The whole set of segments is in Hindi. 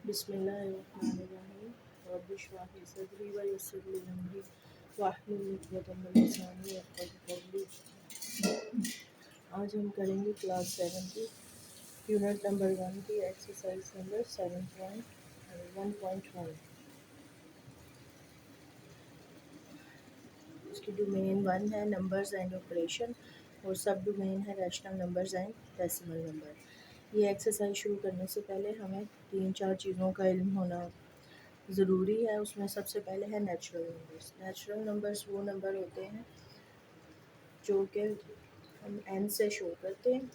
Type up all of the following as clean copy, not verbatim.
बिस्मिल्लाहिर्रहमानिर्रहीम रब्बि इश्रह ली सदरी व यस्सिर ली अमरी वाहलुल उक़दतम मिन लिसानी यफ़क़हू क़ौली। आज हम करेंगे क्लास 7 की यूनिट नंबर 1 की एक्सरसाइज नंबर 7.1.1। उसकी डोमेन 1 है नंबर्स एंड ऑपरेशन और सब डोमेन है rational numbers and decimal number. ये एक्सरसाइज शुरू करने से पहले हमें 3-4 चीज़ों का इल्म होना ज़रूरी है। उसमें सबसे पहले है नेचुरल नंबर्स। नेचुरल नंबर्स वो नंबर होते हैं जो कि हम n से शो करते हैं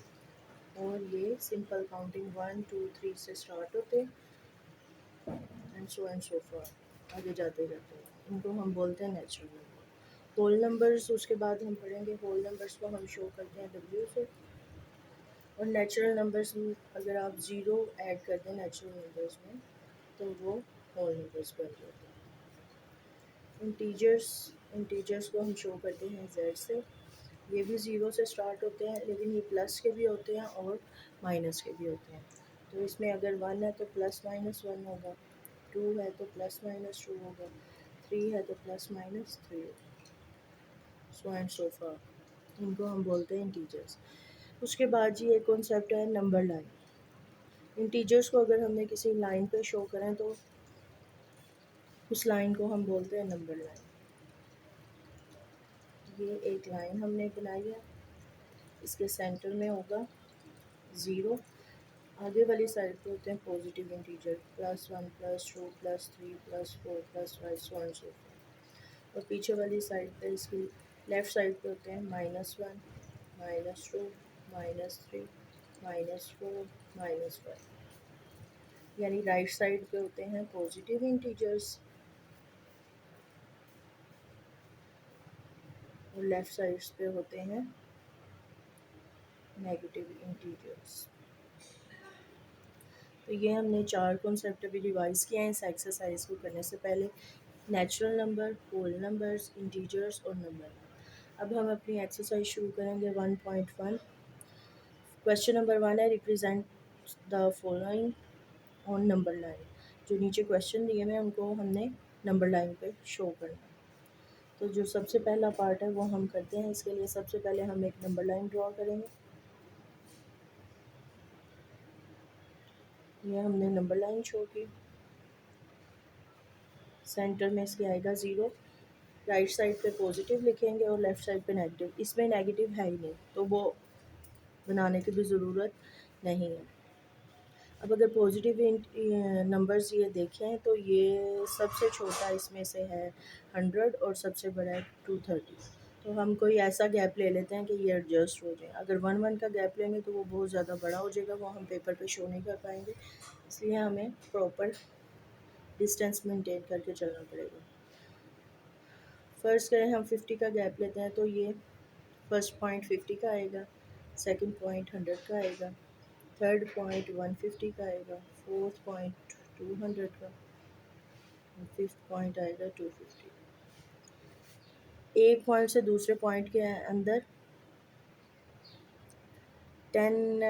और ये सिंपल काउंटिंग 1 2 3 से स्टार्ट होते हैं एंड सो फॉर आगे जाते जाते हैं। इनको हम बोलते हैं नेचुरल नंबर। होल नंबर्स उसके बाद हम पढ़ेंगे। होल नंबर्स को हम शो करते हैं w से। और नेचुरल नंबर्स में अगर आप ज़ीरो ऐड कर दें नेचुरल नंबर्स में तो वो होल नंबर्स बन जाते हैं। इंटीजर्स को हम शो करते हैं z से। ये भी ज़ीरो से स्टार्ट होते हैं लेकिन ये प्लस के भी होते हैं और माइनस के भी होते हैं। तो इसमें अगर 1 है तो प्लस माइनस 1 होगा, 2 है तो प्लस माइनस 2 होगा, 3 है तो प्लस माइनस 3 होगा, सो एंड सो फॉर। इनको हम बोलते हैं इंटीजर्स। उसके बाद जी एक कॉन्सेप्ट है नंबर लाइन। इंटीजर्स को अगर हमने किसी लाइन पे शो करें तो उस लाइन को हम बोलते हैं नंबर लाइन। ये एक लाइन हमने बनाई है, इसके सेंटर में होगा ज़ीरो। आगे वाली साइड पे होते हैं positive integer +1 +2 +3 +4 +5 so and so for. और पीछे वाली साइड पे इसकी लेफ़्ट साइड पे होते हैं -1 -2 -3 -4 -5। यानी राइट साइड पे होते हैं पॉजिटिव इंटीजर्स और लेफ़्ट साइड पे होते हैं नेगेटिव इंटीजर्स। तो ये हमने 4 कॉन्सेप्ट अभी रिवाइज़ किए हैं इस एक्सरसाइज को करने से पहले। Natural number, whole numbers, integers और नंबर लाइन। अब हम अपनी एक्सरसाइज शुरू करेंगे 1.1। क्वेश्चन नंबर 1 है represent the following on number line. जो नीचे क्वेश्चन दिए हुए हैं उनको हमने नंबर लाइन पे शो करना है। तो जो सबसे पहला पार्ट है वो हम करते हैं। इसके लिए सबसे पहले हम एक नंबर लाइन ड्रॉ करेंगे। ये हमने नंबर लाइन शो की। सेंटर में इसके आएगा ज़ीरो। राइट साइड पे पॉजिटिव लिखेंगे और लेफ़्ट साइड पे नेगेटिव। इसमें नेगेटिव है ही नहीं तो वो बनाने की भी ज़रूरत नहीं है। अब अगर पॉजिटिव नंबर्स ये देखें तो ये सबसे छोटा इसमें से है 100 और सबसे बड़ा है 230। तो हम कोई ऐसा गैप ले लेते हैं कि ये एडजस्ट हो जाए। अगर 1-1 का गैप लेंगे तो वो बहुत ज़्यादा बड़ा हो जाएगा, वो हम पेपर पे शो नहीं कर पाएंगे। इसलिए हमें प्रॉपर डिस्टेंस मेंटेन करके चलना पड़ेगा। फ़र्ज़ करें हम 50 का गैप लेते हैं तो ये फर्स्ट पॉइंट 50 का आएगा, सेकंड पॉइंट 100 का आएगा, थर्ड पॉइंट 150 का आएगा, फोर्थ पॉइंट 200 का और फिफ्थ पॉइंट आएगा 250। एक पॉइंट से दूसरे पॉइंट के अंदर 10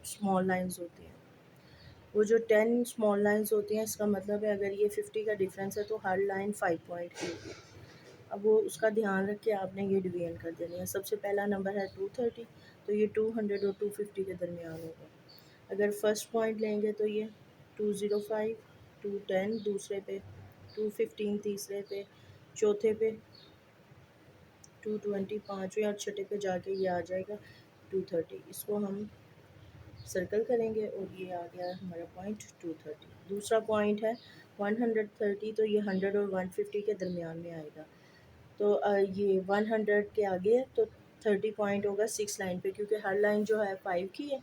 स्मॉल लाइंस होती हैं। वो जो 10 स्मॉल लाइंस होती हैं इसका मतलब है अगर ये 50 का डिफरेंस है तो हर लाइन 5 पॉइंट की होगी। अब वो उसका ध्यान रख के आपने ये डिवीजन कर देनी है। सबसे पहला नंबर है 230 तो ये 200 और 250 के दरमियान होगा। अगर फर्स्ट पॉइंट लेंगे तो ये 205, 210 दूसरे पे, 215 तीसरे पे, चौथे पे 220 पाँचवें और छठे पे जाके ये आ जाएगा 230। इसको हम सर्कल करेंगे और ये आ गया हमारा पॉइंट 230। दूसरा पॉइंट है 130 तो ये 100 और 150 के दरमियान में आएगा। तो ये 100 के आगे है तो 30 पॉइंट होगा 6 लाइन पे, क्योंकि हर लाइन जो है 5 की है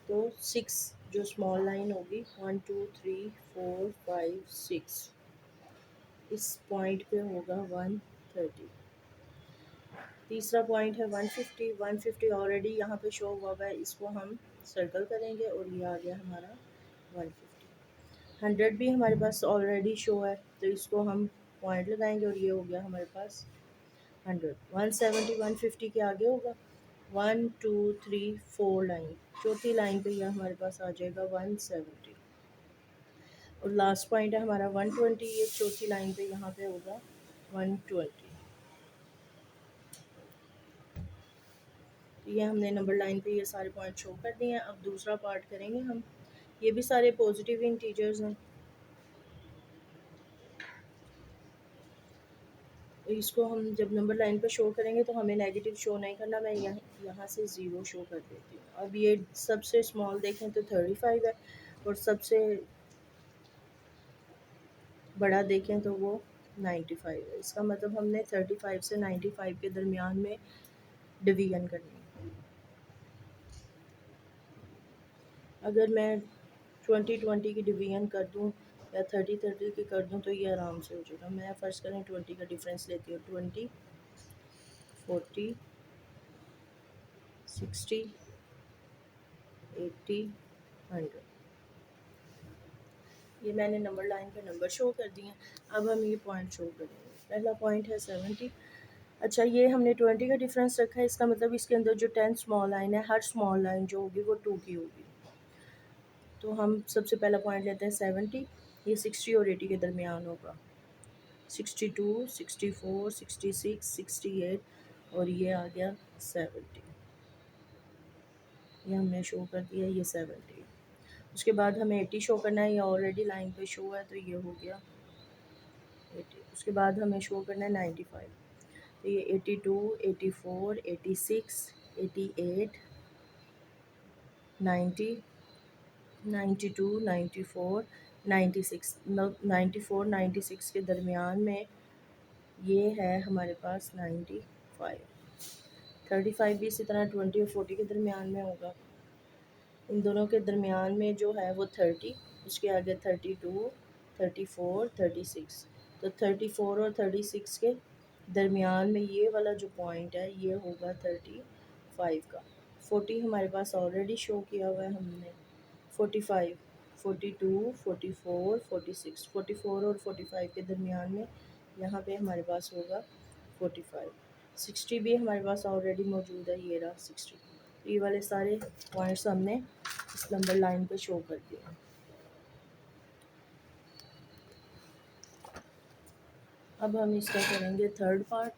तो 6 जो स्मॉल लाइन होगी 1 2 3 4 5 6 इस पॉइंट पे होगा 130। तीसरा पॉइंट है 150। 150 ऑलरेडी यहाँ पे शो हुआ है, इसको हम सर्कल करेंगे और ये आ गया हमारा 150। 100 भी हमारे पास ऑलरेडी शो है तो इसको हम पॉइंट लगाएंगे और ये हो गया हमारे पास 100। 170 150 के आगे होगा 1 2 3 4 लाइन, चौथी लाइन पे यह हमारे पास आ जाएगा 170। और लास्ट पॉइंट है हमारा 120, ये चौथी लाइन पे यहाँ पे होगा 120। ये हमने नंबर लाइन पे ये सारे पॉइंट शो कर दिए हैं। अब दूसरा पार्ट करेंगे हम। ये भी सारे पॉजिटिव इंटीजर्स हैं। इसको हम जब नंबर लाइन पे शो करेंगे तो हमें नेगेटिव शो नहीं करना। मैं यहाँ से ज़ीरो शो कर देती हूँ। अब ये सबसे स्मॉल देखें तो 35 है और सबसे बड़ा देखें तो वो 95 है। इसका मतलब हमने 35 से 95 के दरमियान में डिवीजन करनी है। अगर मैं 20-20 की डिवीजन कर दूँ या 30-30 की कर दूँ तो ये आराम से हो जाएगा। मैं फ़र्ज़ करें 20 का डिफरेंस लेती हूँ। 20, 40, 60, 80, 100। ये मैंने नंबर लाइन पे नंबर शो कर दिए हैं। अब हम ये पॉइंट शो करेंगे। पहला पॉइंट है 70। अच्छा, ये हमने 20 का डिफरेंस रखा है। इसका मतलब इसके अंदर जो 10 स्मॉल लाइन है, हर स्मॉल लाइन जो होगी वो 2 की होगी। तो हम सबसे पहला पॉइंट लेते हैं 70। ये 60 और 80 के दरमियान होगा। 62, 64, 66, 68 और ये आ गया 70। ये हमने शो कर दिया, ये 70। उसके बाद हमें 80 शो करना है। ये ऑलरेडी लाइन पे शो है तो ये हो गया 80। उसके बाद हमें शो करना है 95। तो ये 82, 84, 86, 88, 90, 92, 94, 96, 94, 96 के दरमियान में ये है हमारे पास 95। 35 भी इसी तरह 20 और 40 के दरमियान में होगा। इन दोनों के दरमियान में जो है वो 30, उसके आगे 32, 34, 36। तो 34 और 36 के दरमियान में ये वाला जो पॉइंट है ये होगा 35 का। 40 हमारे पास ऑलरेडी शो किया हुआ है हमने। 45, 42, 44, 46, 44 और 45 के दरमियान में यहाँ पे हमारे पास होगा 45। 60 भी हमारे पास ऑलरेडी मौजूद है, ये रहा 60। ये वाले सारे पॉइंट्स हमने इस नंबर लाइन पे शो कर दिए। अब हम इसका करेंगे थर्ड पार्ट।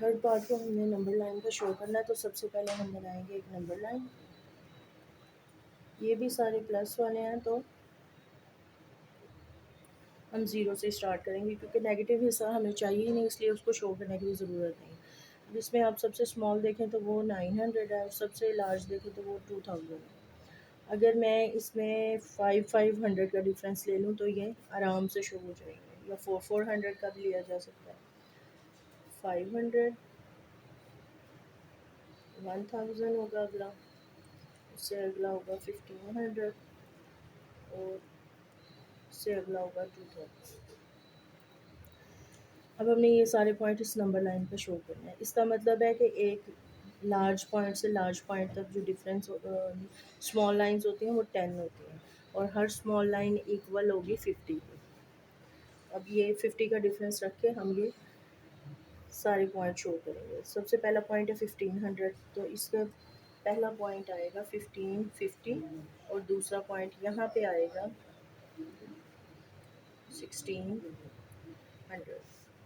थर्ड पार्ट को हमने नंबर लाइन पे शो करना है। तो सबसे पहले हम बनाएंगे एक नंबर लाइन। ये भी सारे प्लस वाले हैं तो हम ज़ीरो से स्टार्ट करेंगे, क्योंकि नेगेटिव हिस्सा हमें चाहिए ही नहीं, इसलिए उसको शो करने की भी ज़रूरत नहीं। अब इसमें आप सबसे स्मॉल देखें तो वो 900 है और सबसे लार्ज देखें तो वो 2000 है। अगर मैं इसमें 500 का डिफरेंस ले लूँ तो ये आराम से शो हो जाएंगे, या 400 का भी लिया जा सकता है। 500, 1000 होगा अगला, उससे अगला होगा 1500 और उससे अगला होगा 2000। अब हमने ये सारे पॉइंट इस नंबर लाइन पर शो करना है। इसका मतलब है कि एक लार्ज पॉइंट से लार्ज पॉइंट तक जो डिफरेंस स्मॉल लाइंस होती हैं वो 10 होती हैं और हर स्मॉल लाइन इक्वल होगी 50 की। अब ये 50 का डिफरेंस रख के हम ये सारे पॉइंट शो करेंगे। सबसे पहला पॉइंट है 1500, तो इसका पहला पॉइंट आएगा 1550 और दूसरा पॉइंट यहाँ पे आएगा 1600।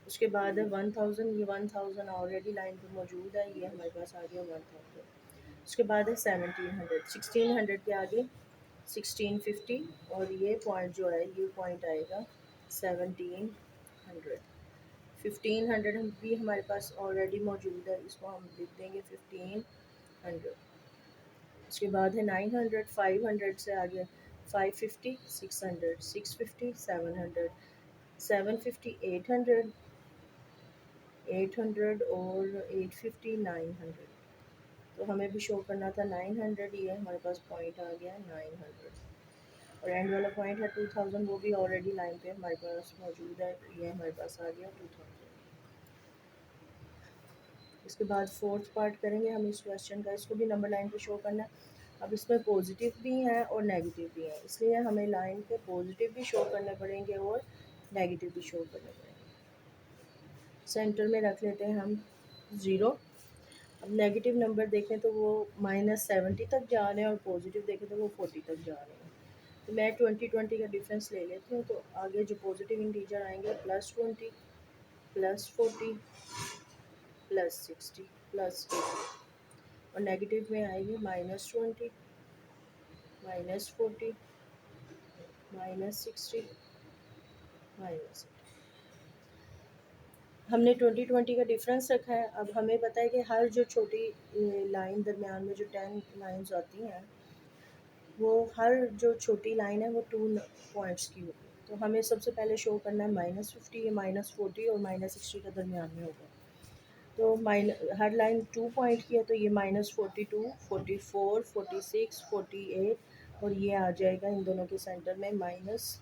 उसके बाद है 1000। ये 1000 ऑलरेडी लाइन पे मौजूद है, ये हमारे पास आ गया 1000। उसके बाद है 1700। 1600 के आगे 1650 और ये पॉइंट जो है ये पॉइंट आएगा 1700। 1500 भी हमारे पास ऑलरेडी मौजूद है, इसको हम लिख देंगे 1500। उसके बाद है 900। 500 से आगे 550, 600, 650, 700, 750, 800, 800 और 850, 900। तो हमें भी शो करना था 900, ये हमारे पास पॉइंट आ गया 900। और एंड वाला पॉइंट है 2000, वो भी ऑलरेडी लाइन पे हमारे पास मौजूद है, तो ये हमारे पास आ गया 2000। इसके बाद फोर्थ पार्ट करेंगे हम इस क्वेश्चन का। इसको भी नंबर लाइन पे शो करना है। अब इसमें पॉजिटिव भी हैं और नेगेटिव भी हैं, इसलिए हमें लाइन पे पॉजिटिव भी शो करने पड़ेंगे और नेगेटिव भी शो करने पड़ेंगे। सेंटर में रख लेते हैं हम 0। अब नेगेटिव नंबर देखें तो वो -70 तक जा रहे हैं और पॉजिटिव देखें तो वो 40 तक जा रहे हैं। तो मैं 20 का डिफरेंस ले लेती हूँ। तो आगे जो पॉजिटिव इंटीजर आएंगे +20, +40, +60, +80, और नेगेटिव में आएंगे -20, -40, -60, -80। हमने 20 का डिफरेंस रखा है। अब हमें पता है कि हर जो छोटी लाइन दरमियान में जो 10 लाइंस आती हैं, वो हर जो छोटी लाइन है वो 2 पॉइंट्स की होगी। तो हमें सबसे पहले शो करना है -50, ये -40 और -60 का दरमियान में होगा। तो हर लाइन 2 पॉइंट की है, तो ये -42, 44, 46, 48 और ये आ जाएगा इन दोनों के सेंटर में -50।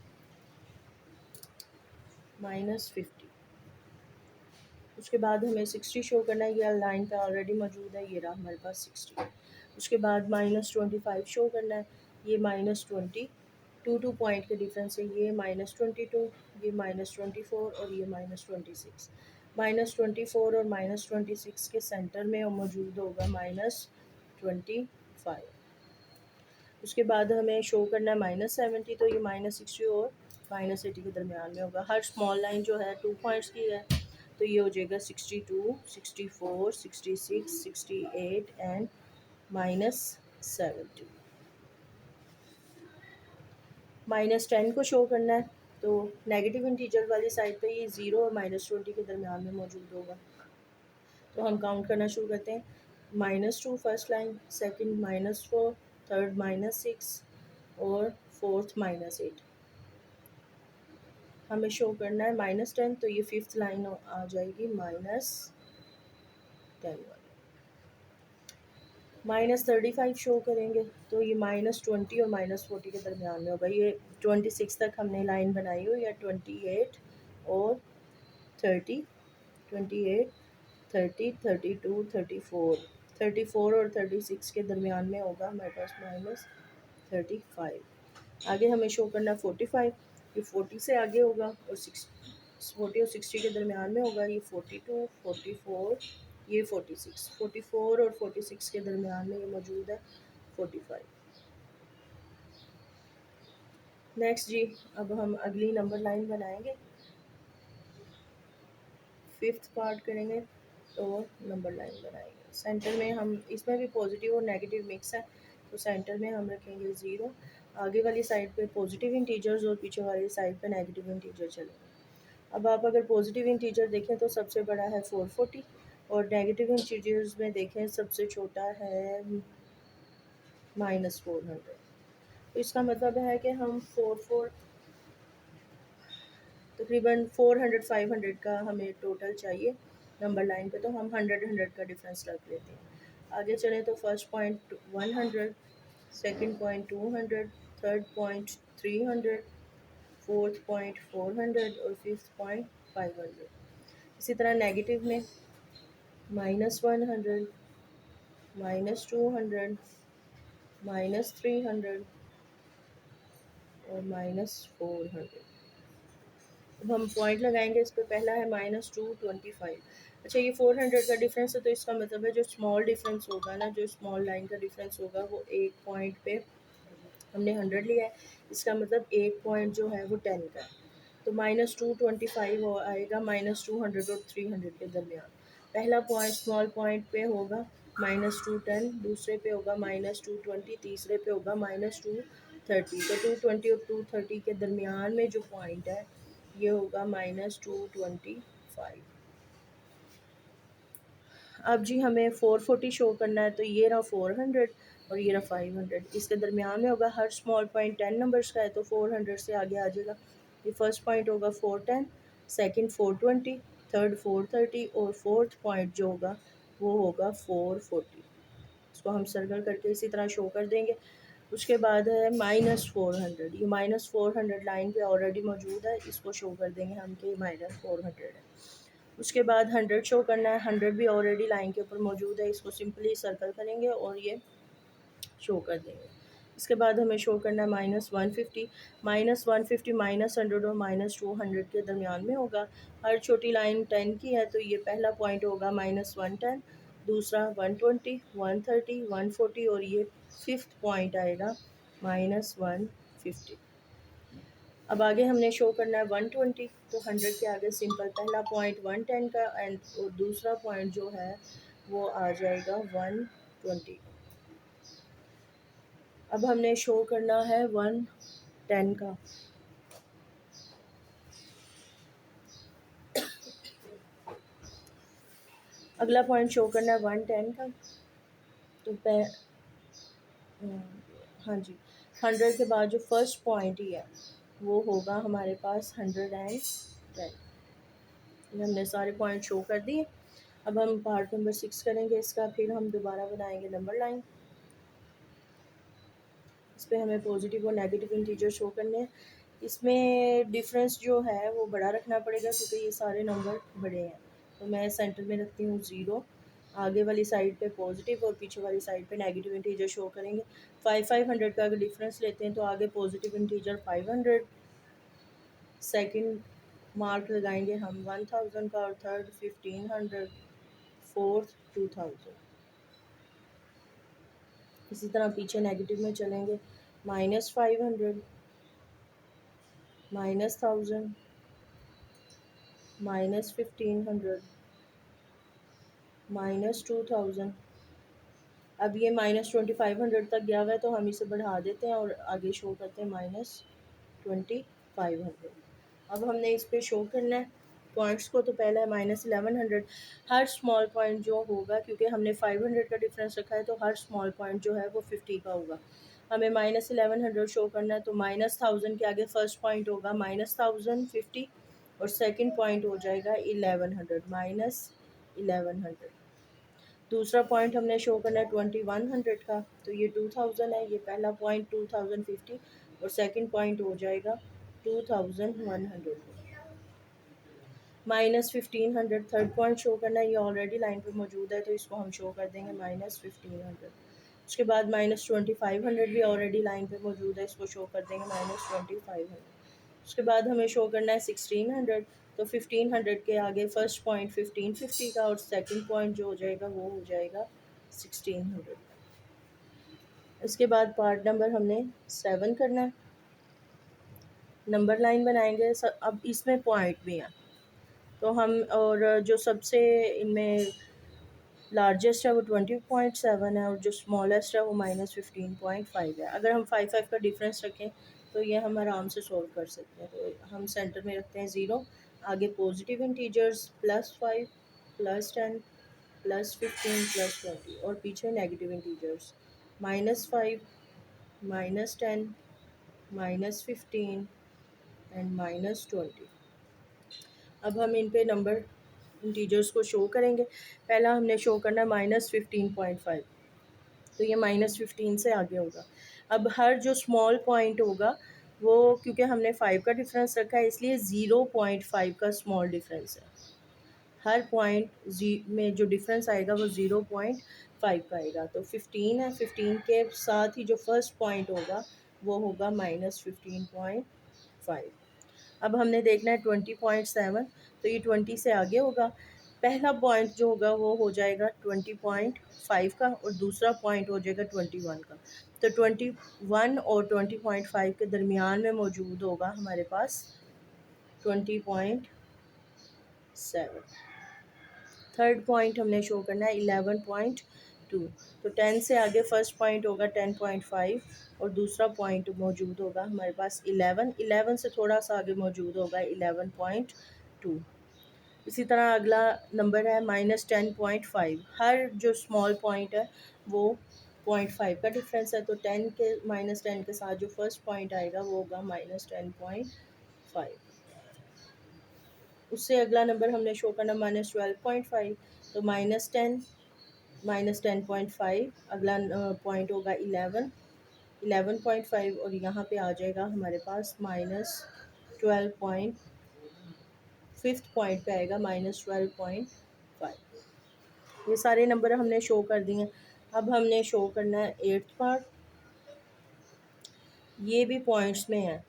उसके बाद हमें 60 शो करना है, ये लाइन पे ऑलरेडी मौजूद है, ये रहा हमारे पास 60। उसके बाद -25 शो करना है, ये -20, 2 पॉइंट के डिफरेंस है, ये -22, ये -24 और ये -26। -24 और -26 के सेंटर में मौजूद होगा -25। उसके बाद हमें शो करना है -70, तो ये -60 और -80 के दरमियान में होगा। हर स्मॉल लाइन जो है 2 पॉइंट्स की है, तो ये हो जाएगा 62, 64, 66, 68 एंड -70। -10 को शो करना है, तो नेगेटिव इंटीजर वाली साइड पे ये 0 और -20 के दरमियान में मौजूद होगा। तो हम काउंट करना शुरू करते हैं। -2 फर्स्ट लाइन, सेकंड -4, थर्ड -6 और फोर्थ -8। हमें शो करना है -10, तो ये फिफ्थ लाइन आ जाएगी -10 वाली। -35 शो करेंगे, तो ये -20 और -40 के दरमियान में होगा। ये 26 तक हमने लाइन बनाई हुई है, 28 और 30, 28, 30, 32, 34, 34 और 36 के दरमियान में होगा हमारे पास -35। आगे हमें शो करना है 45, ये 40 से आगे होगा और 40 और 60 के दरमियान में होगा, ये 42, 44, ये 46, 44 और 46 के दरमियान में ये मौजूद है 45। नेक्स्ट जी, अब हम अगली नंबर लाइन बनाएंगे, फिफ्थ पार्ट करेंगे और नंबर लाइन बनाएंगे। सेंटर में हम, इसमें भी पॉजिटिव और नेगेटिव मिक्स है, तो सेंटर में हम रखेंगे 0। आगे वाली साइड पे पॉजिटिव इंटीजर्स और पीछे वाली साइड पे नेगेटिव इंटीजर चलेंगे। अब आप अगर पॉजिटिव इंटीजर देखें तो सबसे बड़ा है 440 और नेगेटिव इंटीजर्स में देखें सबसे छोटा है -400। तो इसका मतलब है कि हम तकरीबन 400-500 का हमें टोटल चाहिए नंबर लाइन पे, तो हम 100 का डिफरेंस रख लेते हैं। आगे चलें तो first point 100, second point 200, third point 300, fourth point 400 और फिफ्थ पॉइंट 500। इसी तरह नेगेटिव में -100, -200, -300 और -400। अब हम पॉइंट लगाएंगे इस पर। पहला है -225। अच्छा, ये 400 का डिफरेंस है, तो इसका मतलब है जो स्मॉल डिफरेंस होगा ना, जो स्मॉल लाइन का डिफरेंस होगा वो एक पॉइंट पे हमने 100 लिया है, इसका मतलब एक पॉइंट जो है वो 10 का है। तो -225 आएगा -200 और 300 के दरमियान। पहला पॉइंट स्मॉल पॉइंट पे होगा -210, दूसरे पे होगा -220, तीसरे पे होगा -230। तो 220 और 230 के दरमियान में जो पॉइंट है ये होगा -225। अब जी हमें 440 शो करना है, तो ये रहा 400 और ये रहा 500, इसके दरमियान में होगा। हर स्मॉल पॉइंट 10 नंबर्स का है, तो 400 से आगे आ जाएगा। ये फर्स्ट पॉइंट होगा 410, सेकंड 420, थर्ड 430 और फोर्थ पॉइंट जो होगा वो होगा 440। इसको हम सर्कल करके इसी तरह शो कर देंगे। उसके बाद है -400, ये -400 लाइन पे ऑलरेडी मौजूद है, इसको शो कर देंगे हम कि -400 है। उसके बाद 100 शो करना है, 100 भी ऑलरेडी लाइन के ऊपर मौजूद है, इसको सिंपली सर्कल करेंगे और ये शो कर देंगे। इसके बाद हमें शो करना है -150, -150 -100 और -200 के दरमियान में होगा। हर छोटी लाइन 10 की है, तो ये पहला पॉइंट होगा -110, दूसरा 120, 130, 140 और ये फिफ्थ पॉइंट आएगा -150। अब आगे हमने शो करना है 120, तो 100 के आगे सिंपल पहला पॉइंट 110 का एंड और दूसरा पॉइंट जो है वो आ जाएगा 120। अब हमने शो करना है 110 का। अगला पॉइंट शो करना है 110 का। तो हाँ जी, 100 के बाद जो फर्स्ट पॉइंट ही है वो होगा हमारे पास 110। ये हमने सारे पॉइंट शो कर दिए। अब हम पार्ट नंबर 6 करेंगे इसका, फिर हम दोबारा बनाएंगे नंबर लाइन। इस पर हमें पॉजिटिव और नेगेटिव इंटीजर शो करने हैं। इसमें डिफरेंस जो है वो बड़ा रखना पड़ेगा क्योंकि ये सारे नंबर बड़े हैं। तो मैं सेंटर में रखती हूँ 0, आगे वाली साइड पे पॉजिटिव और पीछे वाली साइड पे नेगेटिव इंटीजर शो करेंगे। 500 का अगर डिफरेंस लेते हैं तो आगे पॉजिटिव इंटीजर 500, सेकंड मार्क लगाएंगे हम 1000 का और थर्ड 1500, फोर्थ 2000। इसी तरह पीछे नेगेटिव में चलेंगे -500, -1000, -1500, -2000। अब ये -2500 तक गया हुआ है तो हम इसे बढ़ा देते हैं और आगे शो करते हैं -2500। अब हमने इस पे शो करना है पॉइंट्स को। तो पहला है -1100। हर स्मॉल पॉइंट जो होगा, क्योंकि हमने 500 का डिफरेंस रखा है, तो हर स्मॉल पॉइंट जो है वो 50 का होगा। हमें -1100 शो करना है, तो -1000 के आगे फर्स्ट पॉइंट होगा -1050 और सेकंड पॉइंट हो जाएगा 1100, -1100। दूसरा पॉइंट हमने शो करना है 2100 का, तो ये 2000 है। ये पहला पॉइंट 2050 और सेकंड पॉइंट हो जाएगा 2100। -1500 थर्ड पॉइंट शो करना है, ये ऑलरेडी लाइन पे मौजूद है तो इसको हम शो कर देंगे -1500। उसके बाद -2500 भी ऑलरेडी लाइन पे मौजूद है, इसको शो कर देंगे -2500। उसके बाद हमें शो करना है 1600, तो 1500 के आगे फर्स्ट पॉइंट 1550 का और सेकंड पॉइंट जो हो जाएगा वो हो जाएगा 1600। इसके बाद पार्ट नंबर हमने 7 करना है। नंबर लाइन बनाएंगे। अब इसमें पॉइंट भी हैं, तो हम और जो सबसे इनमें लार्जेस्ट है वो 20.7 है और जो स्मॉलेस्ट है वो -15.5 है। अगर हम 5 का डिफरेंस रखें तो ये हम आराम से सॉल्व कर सकते हैं। तो हम सेंटर में रखते हैं 0, आगे पॉजिटिव इंटीजर्स +5, +10, +15, +20 और पीछे नेगेटिव इंटीजर्स -5, -10, -15 एंड -20। अब हम इन पे नंबर इंटीजर्स को शो करेंगे। पहला हमने शो करना है -15.5, तो ये -15 से आगे होगा। अब हर जो स्मॉल पॉइंट होगा वो, क्योंकि हमने 5 का डिफरेंस रखा है इसलिए 0.5 का स्मॉल डिफरेंस है। हर पॉइंट में जो डिफरेंस आएगा वो 0.5 का आएगा। तो 15 है, 15 के साथ ही जो फर्स्ट पॉइंट होगा वो होगा -15.5। अब हमने देखना है 20.7, तो ये 20 से आगे होगा। पहला पॉइंट जो होगा वो हो जाएगा 20.5 का और दूसरा पॉइंट हो जाएगा 21 का। तो 21 और 20.5 के दरमियान में मौजूद होगा हमारे पास 20.7। थर्ड पॉइंट हमने शो करना है 11.2, तो 10 से आगे फर्स्ट पॉइंट होगा 10.5 और दूसरा पॉइंट मौजूद होगा हमारे पास 11 से थोड़ा सा आगे मौजूद होगा 11.2। इसी तरह अगला नंबर है -10.5। हर जो स्मॉल पॉइंट है वो 0.5 का डिफरेंस है, तो 10 के -10 के साथ जो फर्स्ट पॉइंट आएगा वो होगा -10.5। उससे अगला नंबर हमने शो करना -12.5, तो -10, -10.5, अगला पॉइंट होगा 11.5 और यहाँ पे आ जाएगा हमारे पास -12. फिफ्थ पॉइंट पे आएगा -12.5। ये सारे नंबर हमने शो कर दिए। अब हमने शो करना है 8th पार्ट। ये भी पॉइंट्स में है।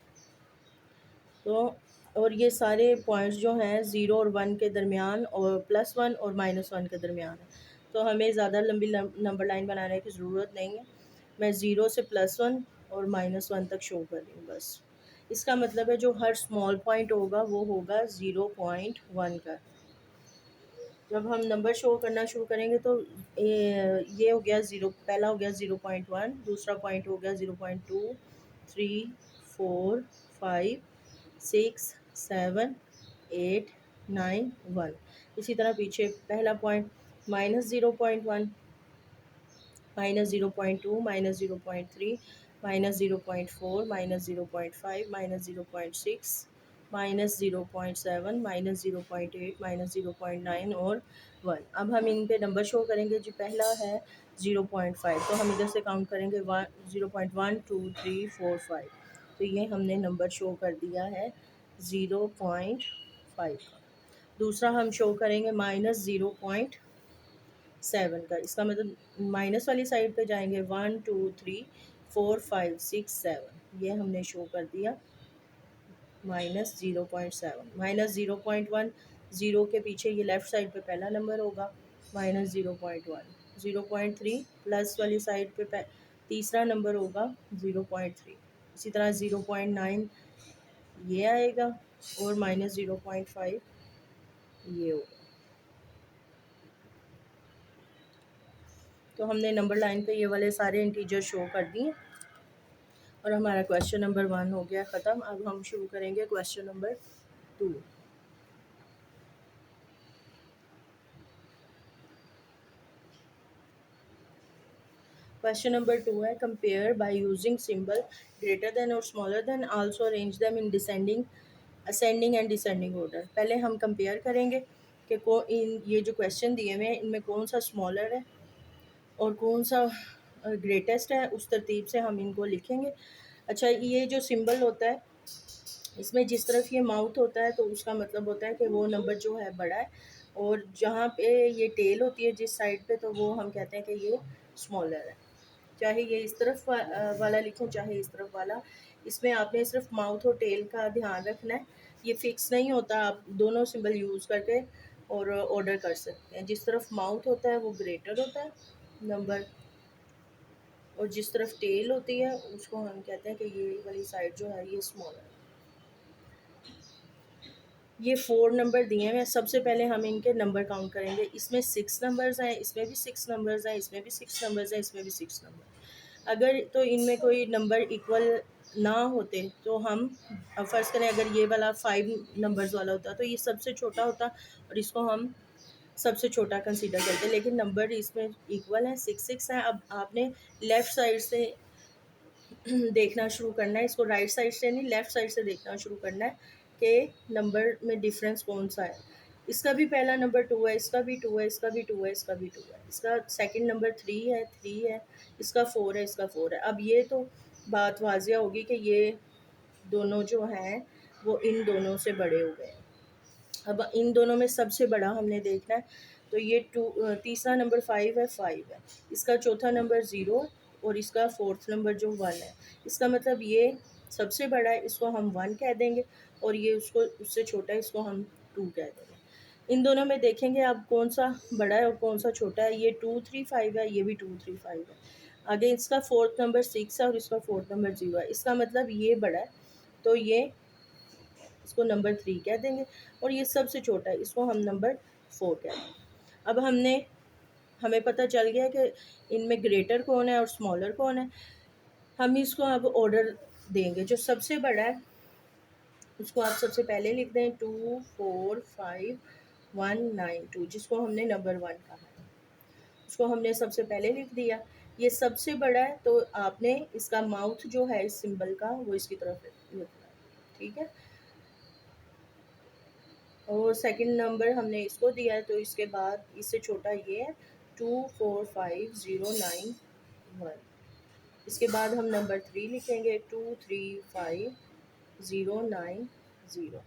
तो और ये सारे पॉइंट्स जो हैं 0 और 1 के दरमियान और +1 और -1 के दरमियान है। तो हमें ज़्यादा लंबी नंबर लाइन बनाने की ज़रूरत नहीं है। मैं 0 से +1 और -1 तक शो कर रही हूँ बस। इसका मतलब है जो हर स्मॉल पॉइंट होगा वो होगा 0.1 का। जब हम नंबर शो करना शुरू करेंगे तो ये हो गया 0, पहला हो गया 0.1, दूसरा पॉइंट हो गया 0.2, 3, 4, 5, 6, 7, 8, 9, 1। इसी तरह पीछे पहला पॉइंट -0.1, -0.2, -0.3, -0.4, -0.5, -0.6, -0.7, -0.8, -0.9 और 1। अब हम इन पे नंबर शो करेंगे। जो पहला है 0.5, तो हम इधर से काउंट करेंगे 0.1, 2, 3, 4, 5। तो ये हमने नंबर शो कर दिया है 0.5 का। दूसरा हम शो करेंगे -0.7 का। इसका मतलब माइनस वाली साइड पे जाएंगे 1, 2, 3, 4, 5, 6, 7। ये हमने शो कर दिया -0.7। -0.1, 0 के पीछे ये लेफ़्ट साइड पे पहला नंबर होगा -0.1। 0.3 प्लस वाली साइड पे तीसरा नंबर होगा 0.3। इसी तरह 0.9 ये आएगा और -0.5 ये होगा। तो हमने नंबर लाइन पे ये वाले सारे इंटीजर शो कर दिए और हमारा क्वेश्चन नंबर 1 हो गया ख़त्म। अब हम शुरू करेंगे क्वेश्चन नंबर 2। क्वेश्चन नंबर 2 है, compare by using symbol greater than और smaller than, also arrange them in descending, ascending and descending order. पहले हम कंपेयर करेंगे कि इन ये जो क्वेश्चन दिए हुए हैं इनमें कौन सा स्मॉलर है और कौन सा ग्रेटेस्ट है, उस तरतीब से हम इनको लिखेंगे। अच्छा, ये जो सिंबल होता है इसमें जिस तरफ ये माउथ होता है तो उसका मतलब होता है कि वो नंबर जो है बड़ा है, और जहाँ पे ये टेल होती है जिस साइड पे, तो वो हम कहते हैं कि ये स्मॉलर है। चाहे ये इस तरफ वाला लिखें चाहे इस तरफ वाला, इसमें आपने सिर्फ माउथ और टेल का ध्यान रखना है। ये फिक्स नहीं होता, आप दोनों सिंबल यूज़ करके और ऑर्डर कर सकते हैं। जिस तरफ माउथ होता है वो ग्रेटर होता है नंबर, और जिस तरफ टेल होती है उसको हम कहते हैं कि ये वाली साइड जो है ये स्मॉलर है। ये 4 नंबर दिए हुए हैं। सबसे पहले हम इनके नंबर काउंट करेंगे। इसमें 6 नंबर्स हैं, इसमें भी 6 नंबर्स हैं, इसमें भी 6 नंबर्स हैं, इसमें भी 6 नंबर। अगर तो इनमें कोई नंबर इक्वल ना होते तो हम फ़र्ज़ करें अगर ये वाला 5 नंबर्स वाला होता तो ये सबसे छोटा होता और इसको हम सबसे छोटा कंसीडर करते, लेकिन नंबर इसमें इक्वल है, 6 है। अब आपने लेफ़्ट साइड से देखना शुरू करना है, इसको राइट साइड से नहीं लेफ़्ट साइड से देखना शुरू करना है कि नंबर में डिफरेंस कौन सा है। इसका भी पहला नंबर 2 है, इसका भी 2 है, इसका भी 2 है, इसका भी 2 है, इसका सेकंड नंबर 3 है, इसका 4 है, इसका 4 है। अब ये तो बात वाज़िया होगी कि ये दोनों जो हैं वो इन दोनों से बड़े हो गए हैं। अब इन दोनों में सबसे बड़ा हमने देखना है, तो ये तीसरा नंबर 5 है, 5 है। इसका चौथा नंबर 0 और इसका फोर्थ नंबर जो 1 है। इसका मतलब ये सबसे बड़ा है, इसको हम 1 कह देंगे, और ये उसको उससे छोटा है, इसको हम 2 कह देंगे। इन दोनों में देखेंगे अब कौन सा बड़ा है और कौन सा छोटा है। ये 2, 3, 5 है, ये भी 2, 3, 5 है। आगे इसका फोर्थ नंबर 6 है और इसका फोर्थ नंबर 0 है। इसका मतलब ये बड़ा है, तो ये इसको नंबर 3 कह देंगे, और ये सबसे छोटा है, इसको हम नंबर 4 कह देंगे। अब हमें पता चल गया कि इनमें ग्रेटर कौन है और स्मॉलर कौन है। हम इसको अब ऑर्डर देंगे। जो सबसे बड़ा है उसको आप सबसे पहले लिख दें 2, 4, 5, 1, 9, 2, जिसको हमने नंबर 1 कहा है, उसको हमने सबसे पहले लिख दिया। ये सबसे बड़ा है तो आपने इसका माउथ जो है इस सिंबल का वो इसकी तरफ लिखना है, ठीक है। और सेकंड नंबर हमने इसको दिया है, तो इसके बाद इससे छोटा ये है 2, 4, 5, 0, 9, 1। इसके बाद हम नंबर 3 लिखेंगे 2, 3, 5, 0, 9, 0।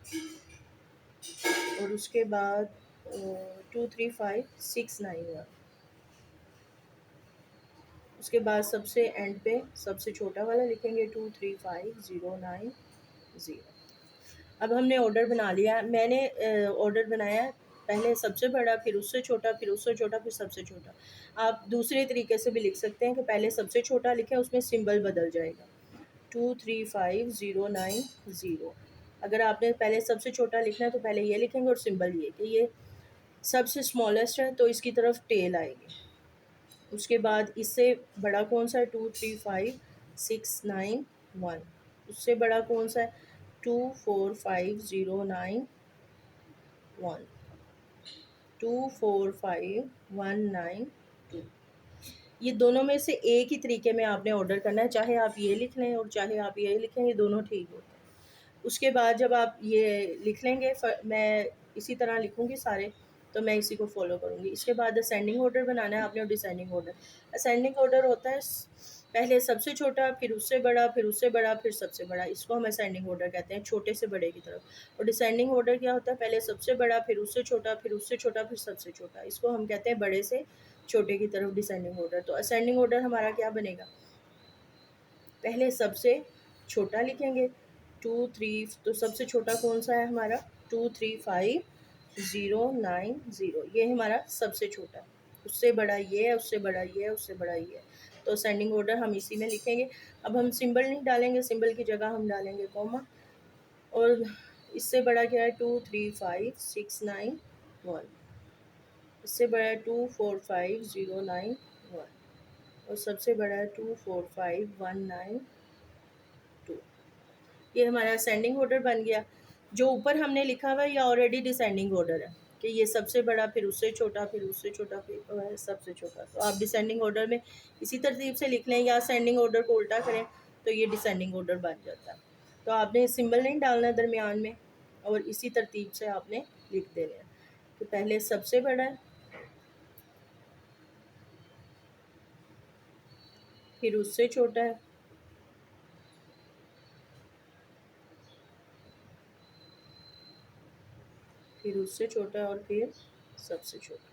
और उसके बाद 2, 3, 5, 6, 9, 1। उसके बाद सबसे एंड पे सबसे छोटा वाला लिखेंगे 235090। अब हमने ऑर्डर बना लिया। मैंने ऑर्डर बनाया पहले सबसे बड़ा, फिर उससे छोटा, फिर उससे छोटा, फिर सबसे छोटा। आप दूसरे तरीके से भी लिख सकते हैं कि पहले सबसे छोटा लिखें, उसमें सिंबल बदल जाएगा 235090। अगर आपने पहले सबसे छोटा लिखना है तो पहले ये लिखेंगे और सिंबल ये कि ये सबसे स्मॉलेस्ट है तो इसकी तरफ टेल आएगी। उसके बाद इससे बड़ा कौन सा है 235691। उससे बड़ा कौन सा है 245091। 245192। ये दोनों में से एक ही तरीके में आपने ऑर्डर करना है, चाहे आप ये लिख लें और चाहे आप ये लिखें, ये दोनों ठीक होते हैं। उसके बाद जब आप ये लिख लेंगे, मैं इसी तरह लिखूँगी सारे, तो मैं इसी को फॉलो करूँगी। इसके बाद असेंडिंग ऑर्डर बनाना है आपने और डिसेंडिंग ऑर्डर। असेंडिंग ऑर्डर होता है पहले सबसे छोटा, फिर उससे बड़ा, फिर उससे बड़ा, फिर सबसे बड़ा। इसको हम असेंडिंग ऑर्डर कहते हैं, छोटे से बड़े की तरफ। और डिसेंडिंग ऑर्डर क्या होता है, पहले सबसे बड़ा, फिर उससे छोटा, फिर उससे छोटा, फिर सबसे छोटा। इसको हम कहते हैं बड़े से छोटे की तरफ डिसेंडिंग ऑर्डर। तो असेंडिंग ऑर्डर हमारा क्या बनेगा, पहले सबसे छोटा लिखेंगे 23, तो सबसे छोटा कौन सा है हमारा 235090। ये हमारा सबसे छोटा है। उससे बड़ा ये है, उससे बड़ा ये है, उससे बड़ा ये है। तो असेंडिंग ऑर्डर हम इसी में लिखेंगे। अब हम सिंबल नहीं डालेंगे, सिंबल की जगह हम डालेंगे कॉमा। और इससे बड़ा क्या है 245691। इससे बड़ा है 245091। और सबसे बड़ा है 245192। ये हमारा असेंडिंग ऑर्डर बन गया। जो ऊपर हमने लिखा हुआ है ये ऑलरेडी डिसेंडिंग ऑर्डर है कि ये सबसे बड़ा, फिर उससे छोटा, फिर उससे छोटा, फिर सबसे छोटा। तो आप डिसेंडिंग ऑर्डर में इसी तरतीब से लिख लें, या असेंडिंग ऑर्डर को उल्टा करें तो ये डिसेंडिंग ऑर्डर बन जाता है। तो आपने सिंबल नहीं डालना दरमियान में, और इसी तरतीब से आपने लिख देना है कि पहले सबसे बड़ा है, फिर उससे छोटा है, फिर उससे छोटा, और फिर सबसे छोटा।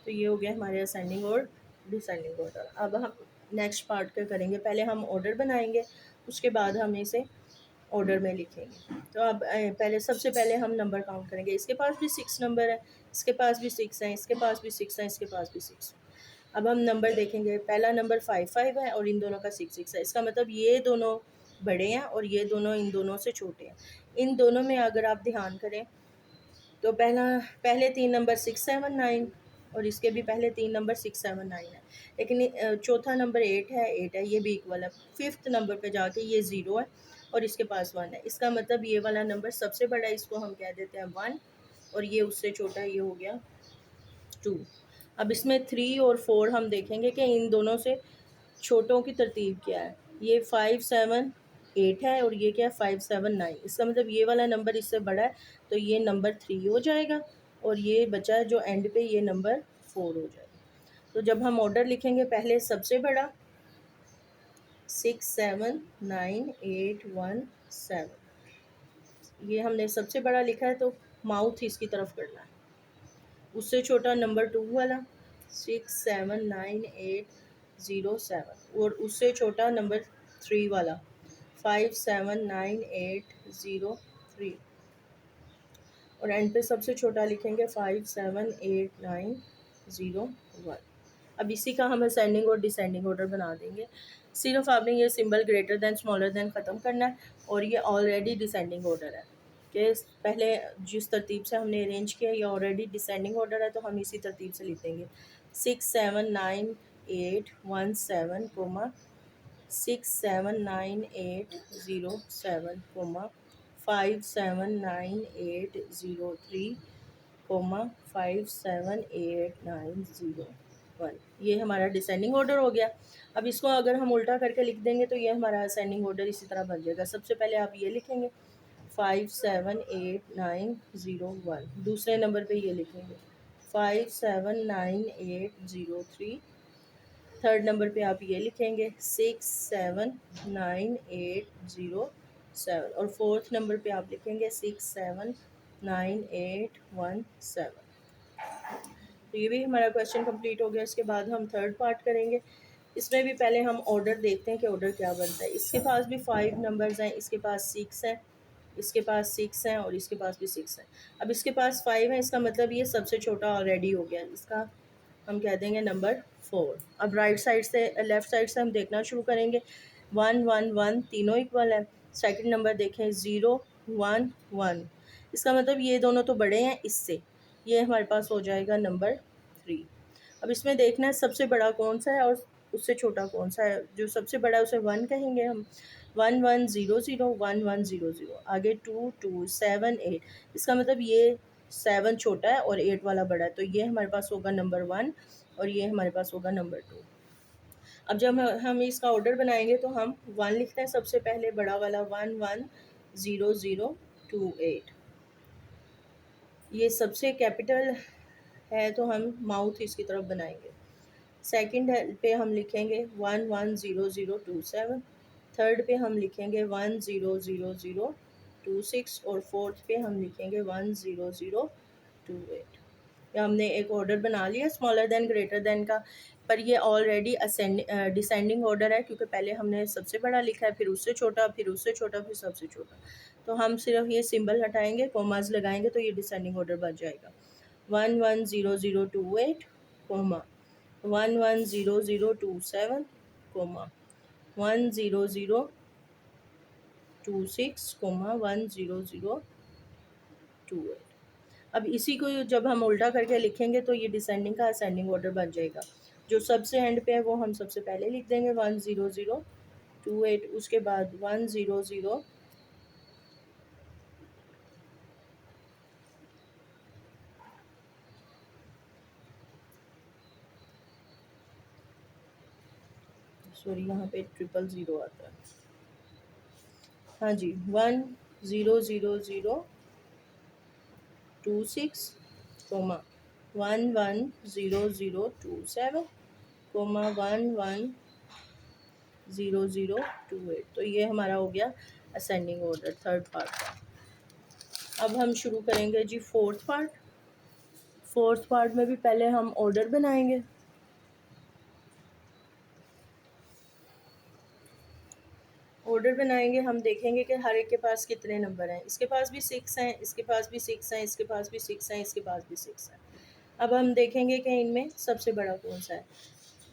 तो ये हो गया हमारे असेंडिंग और डिसेंडिंग ऑर्डर। अब हम नेक्स्ट पार्ट का करेंगे। पहले हम ऑर्डर बनाएंगे, उसके बाद हम इसे ऑर्डर में लिखेंगे। तो अब पहले सबसे पहले हम नंबर काउंट करेंगे। इसके पास भी 6 नंबर है, इसके पास भी 6 हैं, इसके पास भी 6 हैं, इसके पास भी 6। अब हम नंबर देखेंगे। पहला नंबर 55 है और इन दोनों का 6 है। इसका मतलब ये दोनों बड़े हैं और ये दोनों इन दोनों से छोटे हैं। इन दोनों में अगर आप ध्यान करें तो पहले 3 नंबर 679, और इसके भी पहले 3 नंबर 679 है। लेकिन चौथा नंबर 8 है, ये भी इक्वल है। 5th नंबर पे जाके ये 0 है और इसके पास 1 है। इसका मतलब ये वाला नंबर सबसे बड़ा है, इसको हम कह देते हैं 1, और ये उससे छोटा है, ये हो गया 2। अब इसमें 3 और 4 हम देखेंगे कि इन दोनों से छोटों की तरतीब क्या है। ये 578 है और ये क्या है 579। इसका मतलब ये वाला नंबर इससे बड़ा है, तो ये नंबर 3 हो जाएगा, और ये बचा है जो एंड पे, ये नंबर 4 हो जाएगा। तो जब हम ऑर्डर लिखेंगे, पहले सबसे बड़ा 679817, ये हमने सबसे बड़ा लिखा है तो माउथ इसकी तरफ करना है। उससे छोटा नंबर 2 वाला 679807, और उससे छोटा नंबर 3 वाला 579803, और एंड पे सबसे छोटा लिखेंगे 578901। अब इसी का हम असेंडिंग और डिसेंडिंग ऑर्डर बना देंगे। सिर्फ आपने ये symbol greater than smaller than ख़त्म करना है, और ये ऑलरेडी डिसेंडिंग ऑर्डर है कि पहले जिस तरतीब से हमने अरेंज किया ये ऑलरेडी डिसेंडिंग ऑर्डर है, तो हम इसी तरतीब से लिख देंगे 679817 कोमा 679807 कोमा 579803 कोमा 578901। ये हमारा डिसेंडिंग ऑर्डर हो गया। अब इसको अगर हम उल्टा करके लिख देंगे तो ये हमारा असेंडिंग ऑर्डर इसी तरह बन जाएगा। सबसे पहले आप ये लिखेंगे 578901, दूसरे नंबर पे ये लिखेंगे 579803, थर्ड नंबर पे आप ये लिखेंगे 679807, और फोर्थ नंबर पे आप लिखेंगे 679817। तो ये भी हमारा क्वेश्चन कंप्लीट हो गया। इसके बाद हम थर्ड पार्ट करेंगे। इसमें भी पहले हम ऑर्डर देखते हैं कि ऑर्डर क्या बनता है। इसके पास भी 5 नंबर्स हैं, इसके पास 6 है, इसके पास 6 हैं और इसके पास भी 6 है। अब इसके पास 5 है, इसका मतलब ये सबसे छोटा ऑलरेडी हो गया, इसका हम कह देंगे नंबर 4। अब राइट साइड से लेफ़्ट साइड से हम देखना शुरू करेंगे। 1 1 1 तीनों इक्वल है। सेकंड नंबर देखें 0 1 1, इसका मतलब ये दोनों तो बड़े हैं इससे, ये हमारे पास हो जाएगा नंबर 3। अब इसमें देखना है सबसे बड़ा कौन सा है और उससे छोटा कौन सा है। जो सबसे बड़ा है उसे 1 कहेंगे हम। 1 1 0 0 1 1 0 0, आगे 2 2 7 8, इसका मतलब ये 7 छोटा है और 8 वाला बड़ा है, तो ये हमारे पास होगा नंबर 1 और ये हमारे पास होगा नंबर 2। अब जब हम इसका ऑर्डर बनाएंगे तो हम 1 लिखते हैं सबसे पहले, बड़ा वाला 1 1 0 0 2 8, ये सबसे कैपिटल है तो हम माउथ इसकी तरफ बनाएंगे। सेकंड पे हम लिखेंगे 1 1 0 0 2 7, थर्ड पे हम लिखेंगे 1 0 0 0 2 6 और फोर्थ पे हम लिखेंगे 1 0 0 2 8। या हमने एक ऑर्डर बना लिया स्मॉलर देन ग्रेटर देन का, पर ये ऑलरेडी डिसेंडिंग ऑर्डर है, क्योंकि पहले हमने सबसे बड़ा लिखा है, फिर उससे छोटा, फिर उससे छोटा, फिर सबसे छोटा। तो हम सिर्फ ये सिंबल हटाएंगे, कॉमास लगाएंगे, तो ये डिसेंडिंग ऑर्डर बन जाएगा। 1 1 0 0 2 8, कोमा 1 1 0 0 2 7, कोमा 1 0 0 2 6, कोमा 1 0 0 2 8। अब इसी को जब हम उल्टा करके लिखेंगे तो ये डिसेंडिंग का असेंडिंग ऑर्डर बन जाएगा। जो सबसे एंड पे है वो हम सबसे पहले लिख देंगे 1 0 0 2 8, उसके बाद 1 0 0 सॉरी यहाँ पे 000 आता है, हाँ जी, 1 0 0 0 2 6, कोमा 1 1 0 0 2 7, कोमा 1 1 0 0 2 8। तो ये हमारा हो गया असेंडिंग ऑर्डर थर्ड पार्ट का। अब हम शुरू करेंगे जी फोर्थ पार्ट। फोर्थ पार्ट में भी पहले हम ऑर्डर बनाएंगे। ऑर्डर बनाएंगे, हम देखेंगे कि हर एक के पास कितने नंबर हैं। इसके पास भी 6 हैं, इसके पास भी 6 हैं, इसके पास भी 6 हैं, इसके पास भी 6 हैं। अब हम देखेंगे कि इनमें सबसे बड़ा कौन सा है।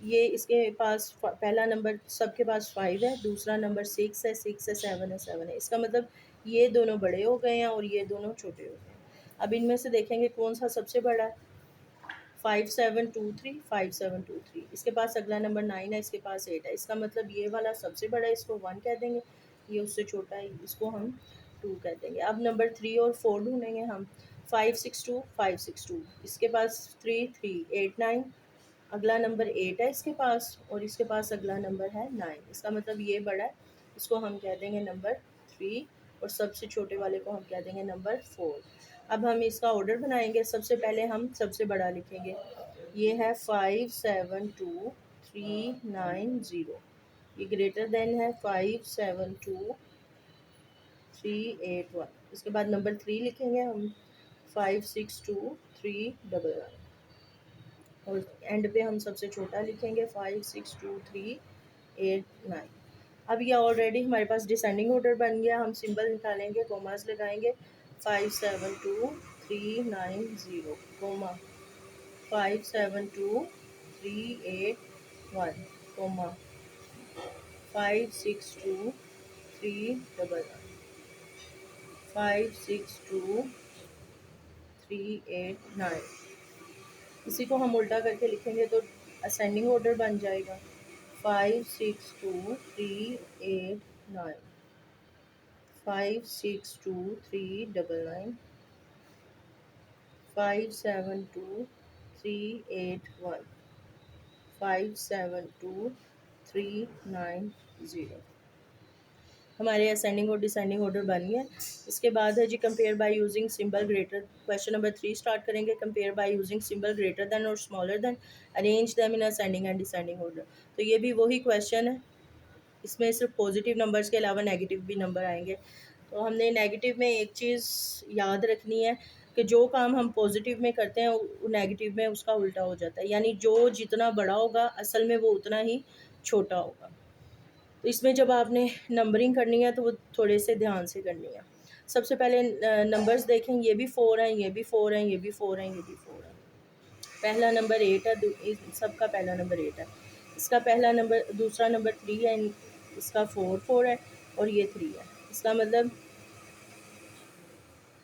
ये इसके पास पहला नंबर सबके पास 5 है, दूसरा नंबर 6 है, 6 है, 7 है, 7 है, इसका मतलब ये दोनों बड़े हो गए हैं और ये दोनों छोटे हो गए हैं। अब इनमें से देखेंगे कौन सा सबसे बड़ा है। 5 7 2 3, 5 7 2 3, इसके पास अगला नंबर 9 है, इसके पास 8 है, इसका मतलब ये वाला सबसे बड़ा है, इसको 1 कह देंगे, ये उससे छोटा है, इसको हम 2 कह देंगे। अब नंबर 3 और 4 ढूंढेंगे हम। 5 6 2, 5 6 2, इसके पास 3 3 8 9, अगला नंबर 8 है इसके पास और इसके पास अगला नंबर है 9, इसका मतलब ये बड़ा है, इसको हम कह देंगे नंबर 3 और सबसे छोटे वाले को हम कह देंगे नंबर 4। अब हम इसका ऑर्डर बनाएंगे। सबसे पहले हम सबसे बड़ा लिखेंगे, ये है 5 7 2 3 9 0, ये ग्रेटर देन है 5 7 2 3 8 1, इसके बाद नंबर 3 लिखेंगे हम 5 6 2 3 1 1, और एंड पे हम सबसे छोटा लिखेंगे 5 6 2 3 8 9। अब ये ऑलरेडी हमारे पास डिसेंडिंग ऑर्डर बन गया। हम सिंबल निकालेंगे, कोमास लगाएंगे। 5 7 2 3 9 0, कोमा 5 7 2 3 8 1, कोमा 5 6 2 3 1 1, 5 6 2 3 8 9। इसी को हम उल्टा करके लिखेंगे तो असेंडिंग ऑर्डर बन जाएगा। 5 6 2 3 8 9, 5 6 2 3 9 9, 5 7 2 3 8 1, 5 7 2 3 9 0। हमारे असेंडिंग और डिसेंडिंग ऑर्डर बन गया। इसके बाद है जी compare by using symbol greater. Question number 3 start करेंगे। Compare by using symbol greater than और smaller than, arrange them in ascending and descending order. तो ये भी वही क्वेश्चन है, इसमें सिर्फ पॉजिटिव नंबर्स के अलावा नेगेटिव भी नंबर आएंगे। तो हमने नेगेटिव में एक चीज़ याद रखनी है कि जो काम हम पॉजिटिव में करते हैं वो नेगेटिव में उसका उल्टा हो जाता है, यानी जो जितना बड़ा होगा असल में वो उतना ही छोटा होगा। तो इसमें जब आपने नंबरिंग करनी है तो वो थोड़े से ध्यान से करनी है। सबसे पहले नंबर्स देखें, ये भी 4 हैं, ये भी 4 हैं, ये भी 4 हैं, ये भी 4 हैं। पहला नंबर 8 है, सबका पहला नंबर 8 है। इसका पहला नंबर, दूसरा नंबर 3 है, इसका 4 है और ये 3 है। इसका मतलब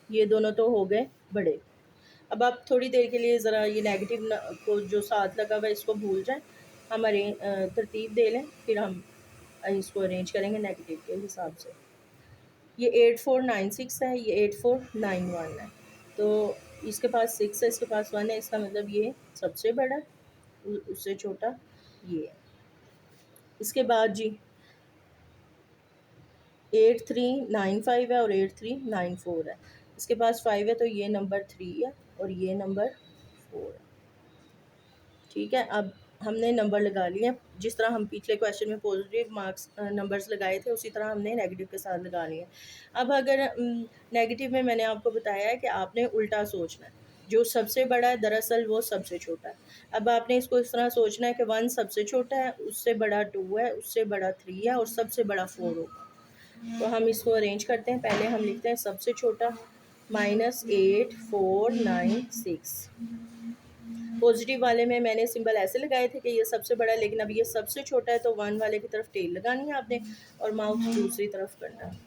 ये दोनों तो हो गए बड़े। अब आप थोड़ी देर के लिए ज़रा ये नेगेटिव को जो साथ लगा हुआ है इसको भूल जाएं, हम तरतीब दे लें, फिर हम इसको अरेंज करेंगे नेगेटिव के हिसाब से। ये 8496 है, ये 8491 है, तो इसके पास 6 है, इसके पास 1 है, इसका मतलब ये सबसे बड़ा, उससे छोटा ये है। इसके बाद जी 8395 है और 8394 है, इसके पास 5 है, तो ये नंबर 3 है और ये नंबर 4 है। ठीक है, अब हमने नंबर लगा लिए। जिस तरह हम पिछले क्वेश्चन में पॉजिटिव मार्क्स नंबर्स लगाए थे उसी तरह हमने नेगेटिव के साथ लगा लिए। अब अगर नेगेटिव में मैंने आपको बताया है कि आपने उल्टा सोचना है, जो सबसे बड़ा है दरअसल वो सबसे छोटा है। अब आपने इसको इस तरह सोचना है कि 1 सबसे छोटा है, उससे बड़ा 2 है, उससे बड़ा 3 है और सबसे बड़ा 4 होगा। तो हम इसको अरेंज करते हैं। पहले हम लिखते हैं सबसे छोटा -8496। पॉजिटिव वाले में मैंने सिंबल ऐसे लगाए थे कि ये सबसे बड़ा है, लेकिन अब ये सबसे छोटा है तो 1 वाले की तरफ टेल लगानी है आपने और माउथ दूसरी तरफ करना है।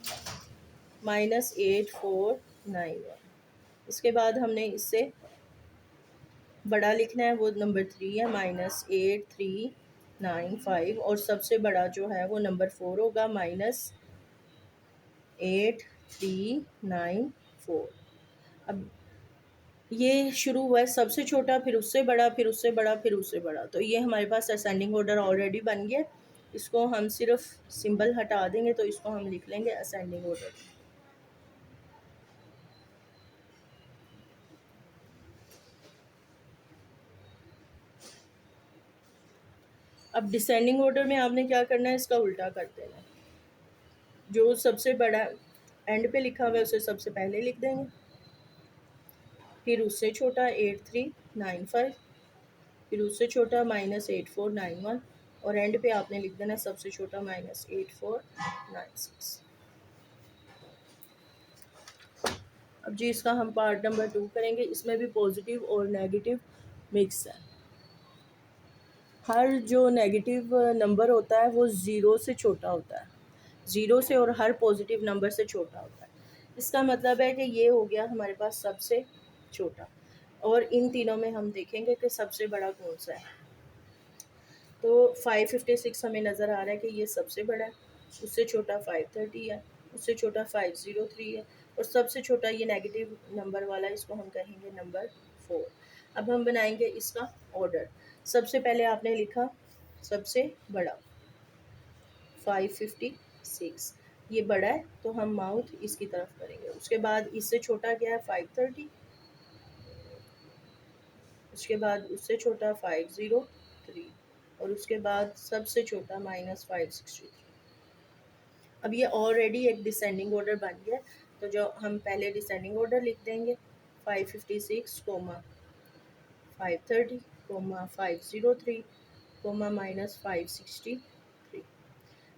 -8491। इसके बाद हमने इससे बड़ा लिखना है, वो नंबर 3 है, -8395 और सबसे बड़ा जो है वो नंबर 4 होगा, -8394। अब ये शुरू हुआ है सबसे छोटा, फिर उससे बड़ा, फिर उससे बड़ा, फिर उससे बड़ा, तो ये हमारे पास असेंडिंग ऑर्डर ऑलरेडी बन गया। इसको हम सिर्फ सिंबल हटा देंगे तो इसको हम लिख लेंगे असेंडिंग ऑर्डर। अब डिसेंडिंग ऑर्डर में आपने क्या करना है, इसका उल्टा कर देना है। जो सबसे बड़ा एंड पे लिखा हुआ है उसे सबसे पहले लिख देंगे, फिर उससे छोटा 8395, फिर उससे छोटा -8491 और एंड पे आपने लिख देना सबसे छोटा -8496। अब जी इसका हम पार्ट नंबर 2 करेंगे। इसमें भी पॉजिटिव और नेगेटिव मिक्स है। हर जो नेगेटिव नंबर होता है वो ज़ीरो से छोटा होता है, ज़ीरो से, और हर पॉजिटिव नंबर से छोटा होता है। इसका मतलब है कि ये हो गया हमारे पास सबसे छोटा, और इन तीनों में हम देखेंगे कि सबसे बड़ा कौन सा है। तो 556 हमें नज़र आ रहा है कि ये सबसे बड़ा है, उससे छोटा 530 है, उससे छोटा 503 है और सबसे छोटा ये नेगेटिव नंबर वाला, इसको हम कहेंगे नंबर 4। अब हम बनाएंगे इसका ऑर्डर। सबसे पहले आपने लिखा सबसे बड़ा 556, ये बड़ा है तो हम माउथ इसकी तरफ करेंगे। उसके बाद इससे छोटा क्या है 530, उसके बाद उससे छोटा 503 और उसके बाद सबसे छोटा -563। अब ये ऑलरेडी एक डिसेंडिंग ऑर्डर बन गया, तो जो हम पहले डिसेंडिंग ऑर्डर लिख देंगे 556, 530, 503, -563।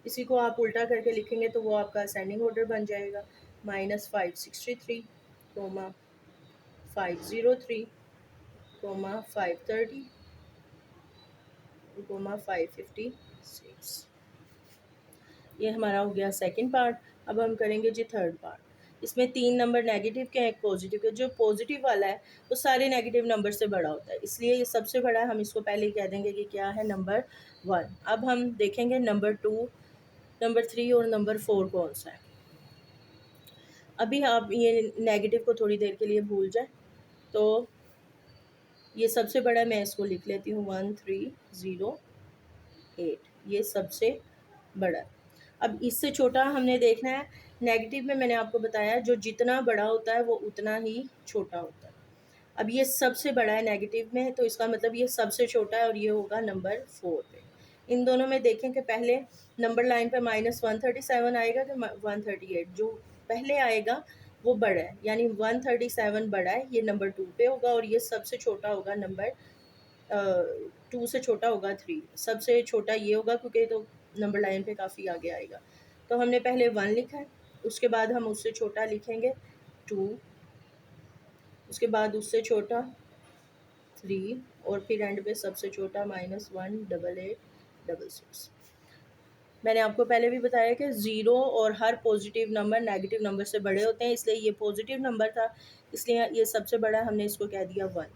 इसी को आप उल्टा करके लिखेंगे तो वो आपका असेंडिंग ऑर्डर बन जाएगा, -563, 503, 530, 556। ये हमारा हो गया सेकंड पार्ट। अब हम करेंगे जी थर्ड पार्ट। इसमें 3 नंबर नेगेटिव के हैं, एक पॉजिटिव के। जो पॉजिटिव वाला है वो सारे नेगेटिव नंबर से बड़ा होता है, इसलिए ये सबसे बड़ा है। हम इसको पहले ही कह देंगे कि क्या है, नंबर 1। अब हम देखेंगे नंबर 2, नंबर 3 और नंबर 4 कौन सा है। अभी आप ये नेगेटिव को थोड़ी देर के लिए भूल जाएं। तो ये सबसे बड़ा, मैं इसको लिख लेती हूँ 1308, ये सबसे बड़ा। अब इससे छोटा हमने देखना है। नेगेटिव में मैंने आपको बताया जो जितना बड़ा होता है वो उतना ही छोटा होता है। अब ये सबसे बड़ा है नेगेटिव में, तो इसका मतलब ये सबसे छोटा है और ये होगा नंबर 4 पे। इन दोनों में देखें कि पहले नंबर लाइन पे -137 आएगा कि 138। जो पहले आएगा वो बड़ा है, यानी 137 बड़ा है, ये नंबर 2 पे होगा, और ये सबसे छोटा होगा नंबर 2 से छोटा होगा 3, सबसे छोटा ये होगा क्योंकि तो नंबर लाइन पे काफ़ी आगे आएगा। तो हमने पहले 1 लिखा है, उसके बाद हम उससे छोटा लिखेंगे 2, उसके बाद उससे छोटा 3, और फिर एंड पे सबसे छोटा -1 88 66। मैंने आपको पहले भी बताया कि ज़ीरो और हर पॉजिटिव नंबर नेगेटिव नंबर से बड़े होते हैं, इसलिए ये पॉजिटिव नंबर था, इसलिए ये सबसे बड़ा हमने इसको कह दिया 1।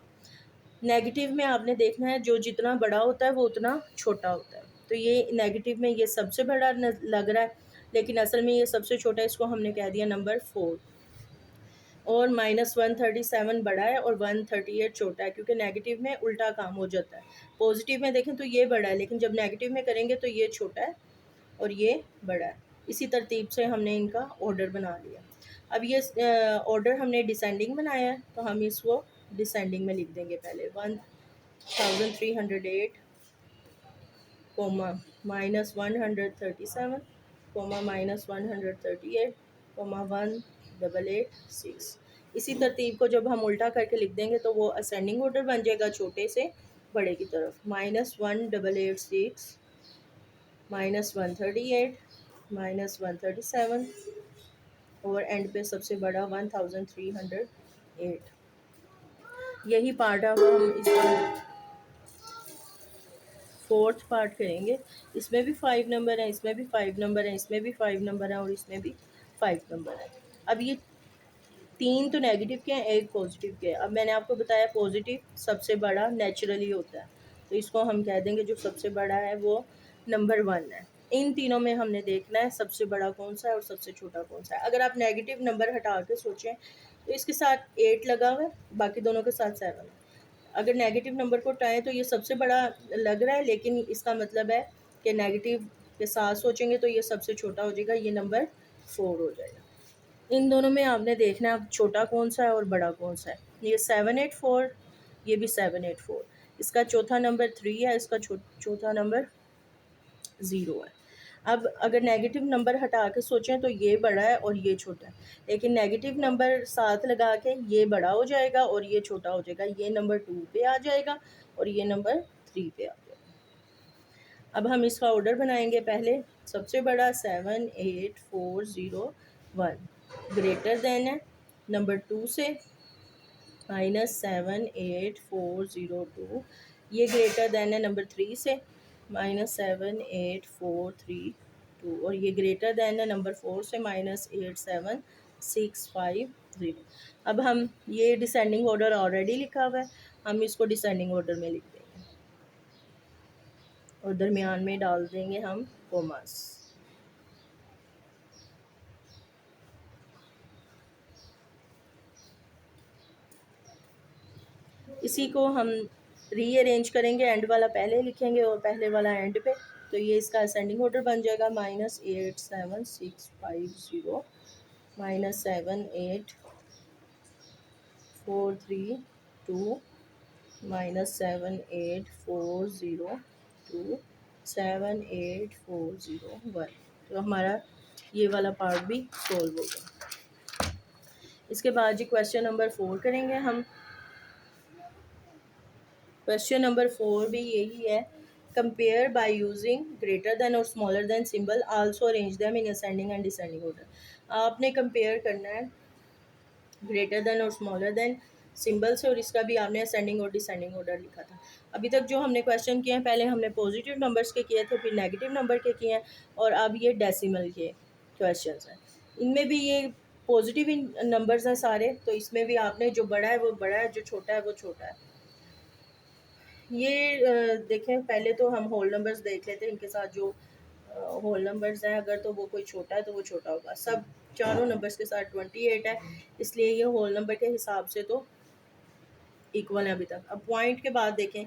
नेगेटिव में आपने देखना है जो जितना बड़ा होता है वो उतना छोटा होता है, तो ये नेगेटिव में ये सबसे बड़ा लग रहा है, लेकिन असल में ये सबसे छोटा है, इसको हमने कह दिया नंबर 4। और -137 बड़ा है और 138 छोटा है, क्योंकि नेगेटिव में उल्टा काम हो जाता है। पॉजिटिव में देखें तो ये बड़ा है, लेकिन जब नेगेटिव में करेंगे तो ये छोटा है और ये बड़ा है। इसी तरतीब से हमने इनका ऑर्डर बना लिया। अब ये ऑर्डर हमने डिसेंडिंग बनाया है, तो हम इसको डिसेंडिंग में लिख देंगे। पहले 1308 कोमा -137 कोमा -138 कोमा 1886। इसी तरतीब को जब हम उल्टा करके लिख देंगे तो वो असेंडिंग ऑर्डर बन जाएगा, छोटे से बड़े की तरफ। -1886 -138 -137 और एंड पे सबसे बड़ा 1308। यही पार्ट अब हम इसका फोर्थ पार्ट करेंगे। इसमें भी 5 नंबर हैं, इसमें भी 5 नंबर हैं, इसमें भी 5 नंबर हैं और इसमें भी 5 नंबर हैं। अब ये 3 तो नेगेटिव के हैं, 1 पॉजिटिव के हैं। अब मैंने आपको बताया पॉजिटिव सबसे बड़ा नेचुरली होता है, तो इसको हम कह देंगे जो सबसे बड़ा है वो नंबर 1 है। इन तीनों में हमने देखना है सबसे बड़ा कौन सा है और सबसे छोटा कौन सा है। अगर आप नेगेटिव नंबर हटा के सोचें तो इसके साथ 8 लगा हुआ है, बाकी दोनों के साथ 7 है। अगर नेगेटिव नंबर को हटाएं तो ये सबसे बड़ा लग रहा है, लेकिन इसका मतलब है कि नेगेटिव के साथ सोचेंगे तो ये सबसे छोटा हो जाएगा, ये नंबर 4 हो जाएगा। इन दोनों में आपने देखना है अब छोटा कौन सा है और बड़ा कौन सा है। ये 784, ये भी 784। इसका चौथा नंबर 3 है, इसका चौथा नंबर 0 है। अब अगर नेगेटिव नंबर हटा के सोचें तो ये बड़ा है और ये छोटा है, लेकिन नेगेटिव नंबर साथ लगा के ये बड़ा हो जाएगा और ये छोटा हो जाएगा। ये नंबर 2 पे आ जाएगा और ये नंबर 3 पे आ जाएगा। अब हम इसका ऑर्डर बनाएंगे। पहले सबसे बड़ा 78401 ग्रेटर देन है नंबर 2 से -78402। ये ग्रेटर देन है नंबर 3 से -78432, और ये ग्रेटर देन है नंबर 4 से -87650। अब हम ये डिसेंडिंग ऑर्डर ऑलरेडी लिखा हुआ है, हम इसको डिसेंडिंग ऑर्डर में लिख देंगे और दरमियान में डाल देंगे हम कोमास। इसी को हम रीअरेंज करेंगे, एंड वाला पहले लिखेंगे और पहले वाला एंड पे, तो ये इसका असेंडिंग ऑर्डर बन जाएगा -87650 -78432 -78402 78401। तो हमारा ये वाला पार्ट भी सोल्व होगा। इसके बाद जी क्वेश्चन नंबर 4 करेंगे हम। क्वेश्चन नंबर 4 भी यही है। Compare by using greater than और smaller than symbol, also arrange them in ascending and descending order. आपने कंपेयर करना है ग्रेटर देन और स्मॉलर देन सिंबल से, और इसका भी आपने असेंडिंग और डिसेंडिंग ऑर्डर लिखा था। अभी तक जो हमने क्वेश्चन किए हैं, पहले हमने पॉजिटिव नंबर्स के किए थे, फिर नेगेटिव नंबर के किए हैं, और अब ये डेसिमल के क्वेश्चन हैं। इनमें भी ये पॉजिटिव नंबर्स हैं सारे, तो इसमें भी आपने जो बड़ा है वो बड़ा है, जो छोटा है वो छोटा है। ये देखें, पहले तो हम होल नंबर्स देख लेते हैं, इनके साथ जो होल नंबर्स हैं, अगर तो वो कोई छोटा है तो वो छोटा होगा। सब चारों नंबर्स के साथ 28 है, इसलिए ये होल नंबर के हिसाब से तो इक्वल है अभी तक। अब पॉइंट के बाद देखें,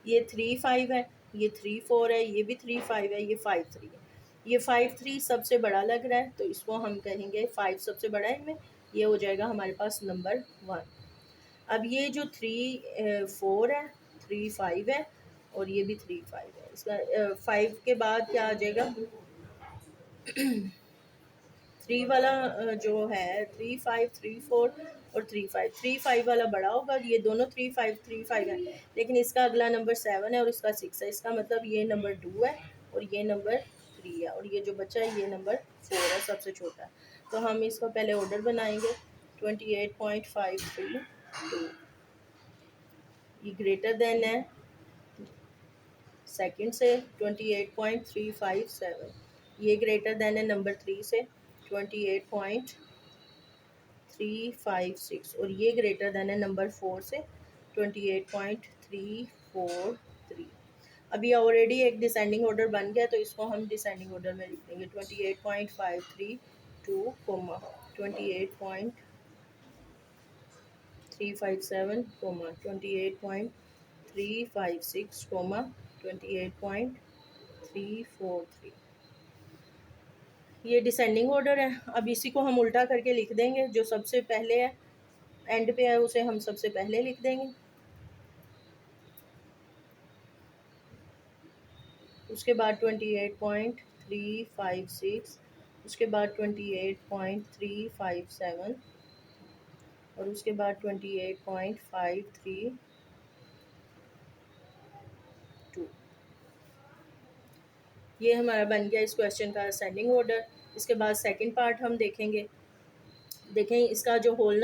ये 3 5 है, ये 3 4 है, ये भी 3 5 है, ये 5 3 है। ये 5 3 सबसे बड़ा लग रहा है, तो इसको हम कहेंगे 5 सबसे बड़ा है इनमें, ये हो जाएगा हमारे पास नंबर 1। अब ये जो 3 4 है, 3 5 है, और ये भी 3 5 है। इसका 5 के बाद क्या आ जाएगा 3 वाला जो है 3 5 3 4 और 3 5 वाला बड़ा होगा, ये दोनों 3 5 है, लेकिन इसका अगला नंबर 7 है और इसका 6 है, इसका मतलब ये नंबर 2 है और ये नंबर 3 है, और ये जो बच्चा है ये नंबर 4 है, सबसे छोटा। तो हम इसका पहले ऑर्डर बनाएंगे 28.532, ये ग्रेटर देन है सेकंड से 28.357, ये ग्रेटर देन है नंबर 3 से 28.356, और ये ग्रेटर देन है नंबर 4 से 28.343। अभी ऑलरेडी एक डिसेंडिंग ऑर्डर बन गया, तो इसको हम डिसेंडिंग ऑर्डर में लिख देंगे 28.532, 28.357, 28.356, 28.343। ये डिसेंडिंग ऑर्डर है। अब इसी को हम उल्टा करके लिख देंगे, जो सबसे पहले है एंड पे है उसे हम सबसे पहले लिख देंगे, उसके बाद 28.356, उसके बाद 28.357 और उसके बाद 28.532। ये हमारा बन गया इस क्वेश्चन का असेंडिंग ऑर्डर। इसके बाद सेकंड पार्ट हम देखेंगे। देखें इसका जो होल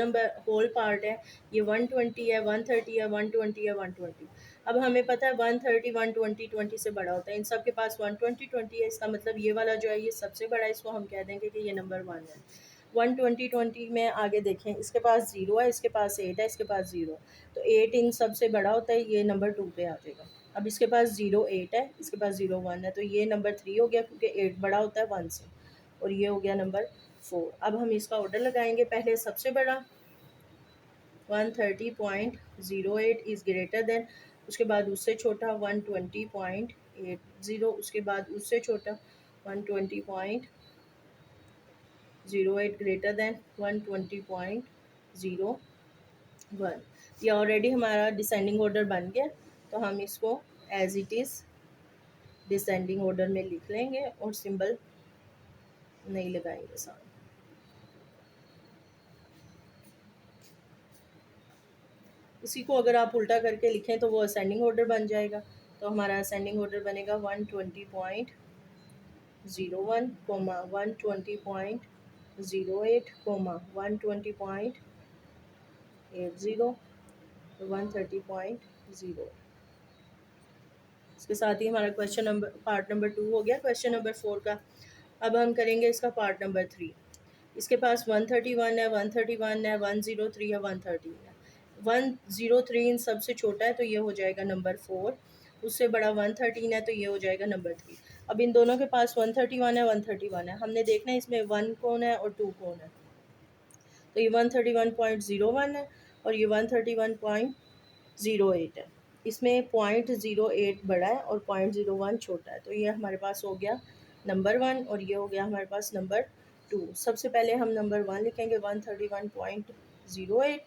पार्ट है ये 120 है, 130 है, 120 है, 120। अब हमें पता है 130 120 20 से बड़ा होता है, इन सब के पास 120 20 है, इसका मतलब ये वाला जो है ये सबसे बड़ा है, इसको हम कह देंगे कि ये नंबर 1 है। 120 20 में आगे देखें, इसके पास 0 है, इसके पास 8 है, इसके पास 0, तो 8 इन सबसे बड़ा होता है, ये नंबर 2 पे आ जाएगा। अब इसके पास 0 8 है, इसके पास 0 1 है, तो ये नंबर 3 हो गया, क्योंकि 8 बड़ा होता है 1 से, और ये हो गया नंबर 4। अब हम इसका ऑर्डर लगाएंगे, पहले सबसे बड़ा 130.08 इज़ ग्रेटर देन, उसके बाद उससे छोटा 120.80, उसके बाद उससे छोटा 120.08 ग्रेटर देन 120.01। ये ऑलरेडी हमारा डिसेंडिंग ऑर्डर बन गया, तो हम इसको as it is descending order में लिख लेंगे और सिंबल नहीं लगाएंगे साथ। इसी को अगर आप उल्टा करके लिखें तो वो असेंडिंग ऑर्डर बन जाएगा। तो हमारा असेंडिंग ऑर्डर बनेगा 120.01, 120.08, 120.80, 130.0। इसके साथ ही हमारा क्वेश्चन नंबर पार्ट नंबर 2 हो गया क्वेश्चन नंबर 4 का। अब हम करेंगे इसका पार्ट नंबर 3। इसके पास 131 है, 131 है, 103 है, 113 है। 103 इन सबसे छोटा है, तो ये हो जाएगा नंबर 4। उससे बड़ा 113 है, तो ये हो जाएगा नंबर 3। अब इन दोनों के पास 131 है, 131 है, हमने देखना है इसमें 1 कौन है और 2 कौन है। तो ये 131.01 है और ये 131.08 है। इसमें 0.08 बड़ा है और 0.01 छोटा है, तो ये हमारे पास हो गया नंबर 1 और ये हो गया हमारे पास नंबर 2। सबसे पहले हम नंबर 1 लिखेंगे 131.08,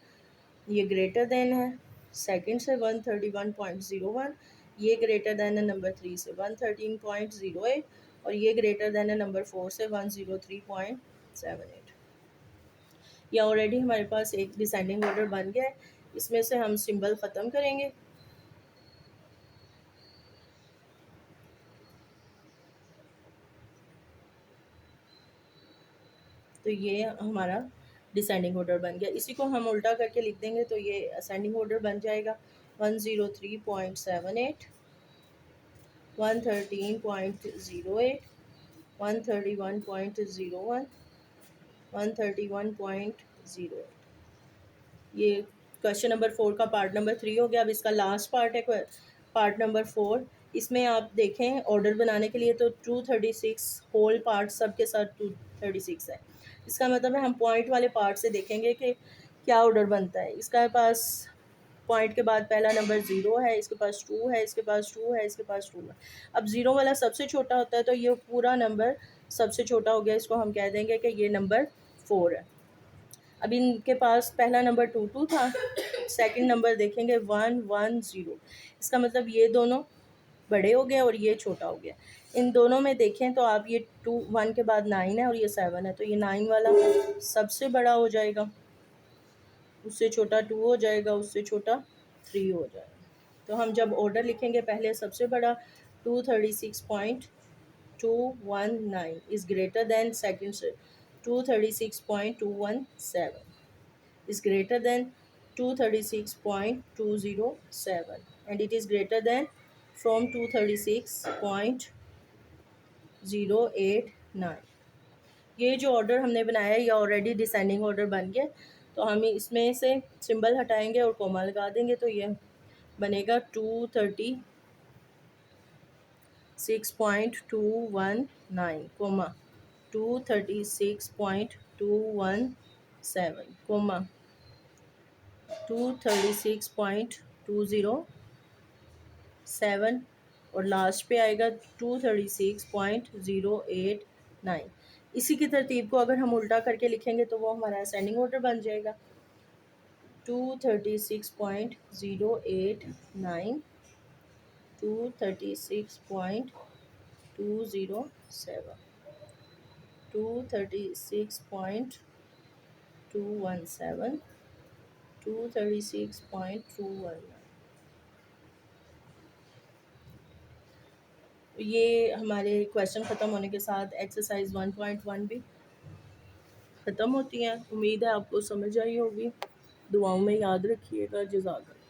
ये ग्रेटर देन है सेकंड से 131.01, ये ग्रेटर देन है नंबर 3 से 113.08 और ये ग्रेटर देन है नंबर 4 से 103.78। ये ऑलरेडी हमारे पास एक डिसेंडिंग ऑर्डर बन गया है। इसमें से हम सिंबल ख़त्म करेंगे। तो ये हमारा डिसेंडिंग ऑर्डर बन गया। इसी को हम उल्टा करके लिख देंगे तो ये असेंडिंग ऑर्डर बन जाएगा 103.78, 113.08, 131.01, 131.08। ये क्वेश्चन नंबर 4 का पार्ट नंबर 3 हो गया। अब इसका लास्ट पार्ट है पार्ट नंबर 4। इसमें आप देखें ऑर्डर बनाने के लिए तो 236 होल पार्ट सब के साथ 236 है। इसका मतलब है हम पॉइंट वाले पार्ट से देखेंगे कि क्या ऑर्डर बनता है। इसका पास पॉइंट के बाद पहला नंबर 0 है, इसके पास 2 है, इसके पास 2 है, इसके पास 2 है। अब 0 वाला सबसे छोटा होता है, तो ये पूरा नंबर सबसे छोटा हो गया, इसको हम कह देंगे कि ये नंबर 4 है। अब इनके पास पहला नंबर 2 था, सेकंड नंबर देखेंगे 1 1 0। इसका मतलब ये दोनों बड़े हो गए और ये छोटा हो गया। इन दोनों में देखें तो आप ये 1 के बाद 9 है और ये 7 है, तो ये 9 वाला सबसे बड़ा हो जाएगा, उससे छोटा 2 हो जाएगा, उससे छोटा 3 हो जाएगा। तो हम जब ऑर्डर लिखेंगे पहले सबसे बड़ा 236.219 इज़ ग्रेटर दैन सेकेंड से 236.217 is greater than 236.207 and it is greater than from 236.089। ये जो ऑर्डर हमने बनाया है ये ऑलरेडी डिसेंडिंग ऑर्डर बन गया, तो हम इसमें से सिंबल हटाएंगे और कोमा लगा देंगे, तो ये बनेगा 236.219 कोमा 236.217 कोमा 236.207 और लास्ट पे आएगा 236.089। इसी की तरतीब को अगर हम उल्टा करके लिखेंगे तो वो हमारा असेंडिंग ऑर्डर बन जाएगा 236.089 236.207 236.217 236.219। ये हमारे क्वेश्चन ख़त्म होने के साथ एक्सरसाइज 1.1 भी ख़त्म होती है। उम्मीद है आपको समझ आई होगी। दुआओं में याद रखिएगा। जज़ाकल्लाह।